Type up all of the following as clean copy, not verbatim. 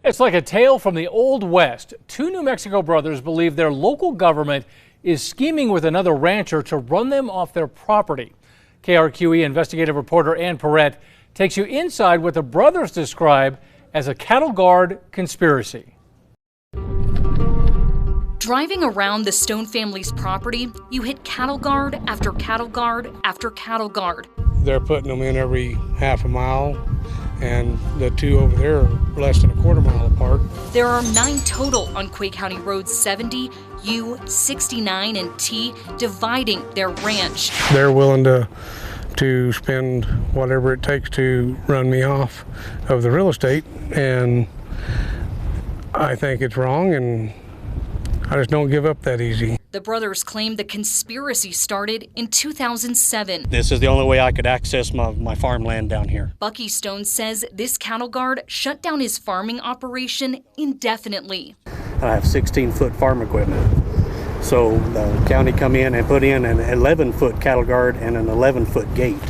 It's like a tale from the Old West. Two New Mexico brothers believe their local government is scheming with another rancher to run them off their property. KRQE investigative reporter Ann Perrette takes you inside what the brothers describe as a cattle guard conspiracy. Driving around the Stone family's property, you hit cattle guard after cattle guard after cattle guard. They're putting them in every half a mile, and the two over there are less than a quarter mile apart. There are 9 total on Quay County Roads 70, U, 69, and T, dividing their ranch. They're willing to spend whatever it takes to run me off of the real estate, and I think it's wrong, and I just don't give up that easy. The brothers claim the conspiracy started in 2007. This is the only way I could access my farmland down here. Bucky Stone says this cattle guard shut down his farming operation indefinitely. I have 16-foot farm equipment. So the county come in and put in an 11-foot cattle guard and an 11-foot gate.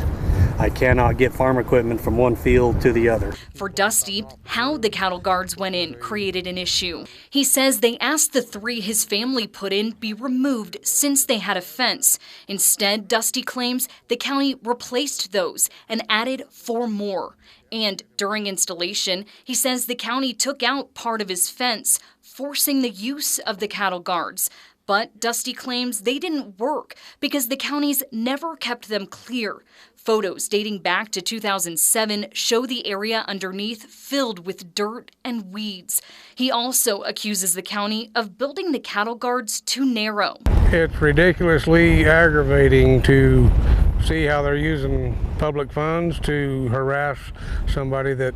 I cannot get farm equipment from one field to the other. For Dusty, how the cattle guards went in created an issue. He says they asked the 3 his family put in be removed since they had a fence. Instead, Dusty claims the county replaced those and added 4 more. And during installation, he says the county took out part of his fence, forcing the use of the cattle guards. But Dusty claims they didn't work because the counties never kept them clear. Photos dating back to 2007 show the area underneath filled with dirt and weeds. He also accuses the county of building the cattle guards too narrow. It's ridiculously aggravating to see how they're using public funds to harass somebody that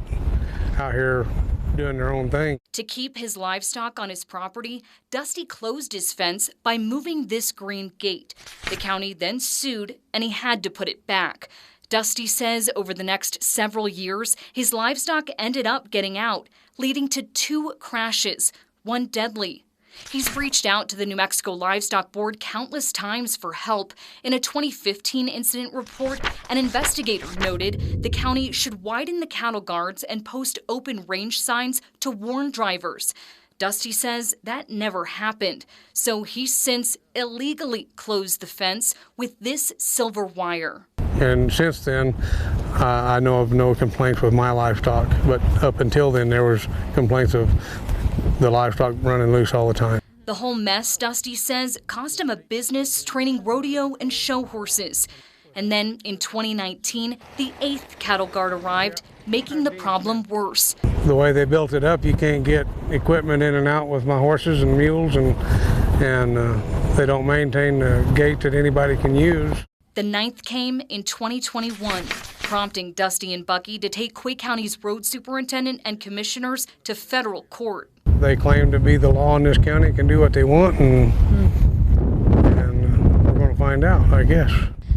out here doing their own thing. To keep his livestock on his property, Dusty closed his fence by moving this green gate. The county then sued, and he had to put it back. Dusty says over the next several years, his livestock ended up getting out, leading to 2 crashes, one deadly. He's reached out to the New Mexico Livestock Board countless times for help. In a 2015 incident report, an investigator noted the county should widen the cattle guards and post open range signs to warn drivers. Dusty says that never happened, so he's since illegally closed the fence with this silver wire. And since then, I know of no complaints with my livestock, but up until then there was complaints of the livestock running loose all the time. The whole mess, Dusty says, cost him a business training rodeo and show horses. And then in 2019, the 8th cattle guard arrived, making the problem worse. The way they built it up, you can't get equipment in and out with my horses and mules, and they don't maintain a gate that anybody can use. The 9th came in 2021, prompting Dusty and Bucky to take Quay County's road superintendent and commissioners to federal court. They claim to be the law in this county, can do what they want, and we're going to find out, I guess.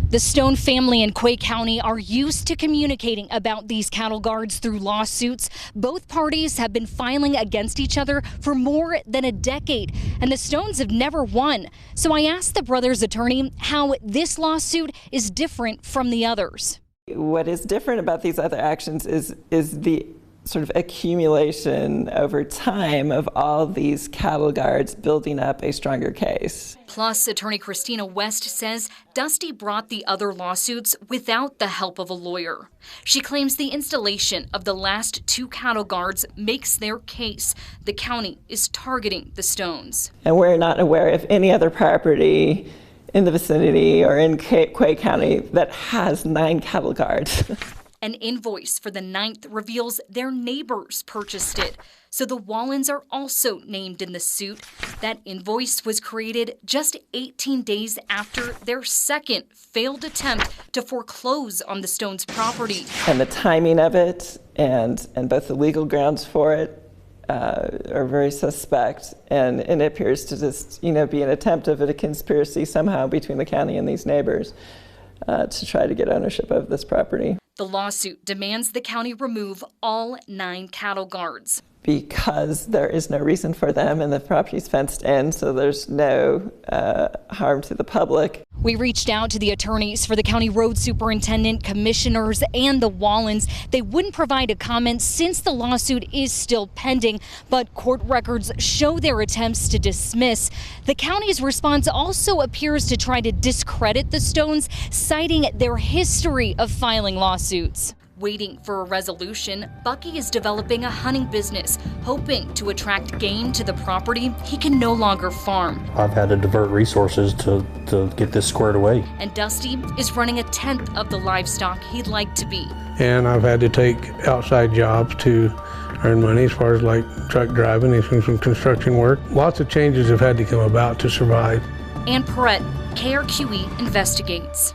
The Stone family in Quay County are used to communicating about these cattle guards through lawsuits. Both parties have been filing against each other for more than a decade, and the Stones have never won. So I asked the brothers' attorney how this lawsuit is different from the others. What is different about these other actions is the sort of accumulation over time of all these cattle guards building up a stronger case. Plus, attorney Christina West says Dusty brought the other lawsuits without the help of a lawyer. She claims the installation of the last 2 cattle guards makes their case. The county is targeting the Stones. And we're not aware of any other property in the vicinity or in Quay County that has 9 cattle guards. An invoice for the 9th reveals their neighbors purchased it, so the Wallens are also named in the suit. That invoice was created just 18 days after their second failed attempt to foreclose on the Stones' property. And the timing of it and both the legal grounds for it are very suspect, and it appears to just be an attempt of a conspiracy somehow between the county and these neighbors to try to get ownership of this property. The lawsuit demands the county remove all 9 cattle guards. because there is no reason for them and the property's fenced in, so there's no harm to the public. We reached out to the attorneys for the county road superintendent, commissioners, and the Wallens. They wouldn't provide a comment since the lawsuit is still pending, but court records show their attempts to dismiss. The county's response also appears to try to discredit the Stones, citing their history of filing lawsuits. Waiting for a resolution, Bucky is developing a hunting business, hoping to attract game to the property he can no longer farm. I've had to divert resources to get this squared away. And Dusty is running a tenth of the livestock he'd like to be. And I've had to take outside jobs to earn money, as far as like truck driving and some construction work. Lots of changes have had to come about to survive. Ann Perrette, KRQE investigates.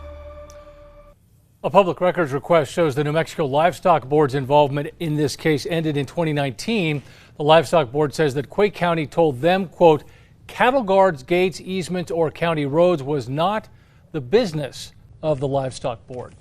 A public records request shows the New Mexico Livestock Board's involvement in this case ended in 2019. The Livestock Board says that Quake County told them, quote, cattle guards, gates, easements, or county roads was not the business of the Livestock Board.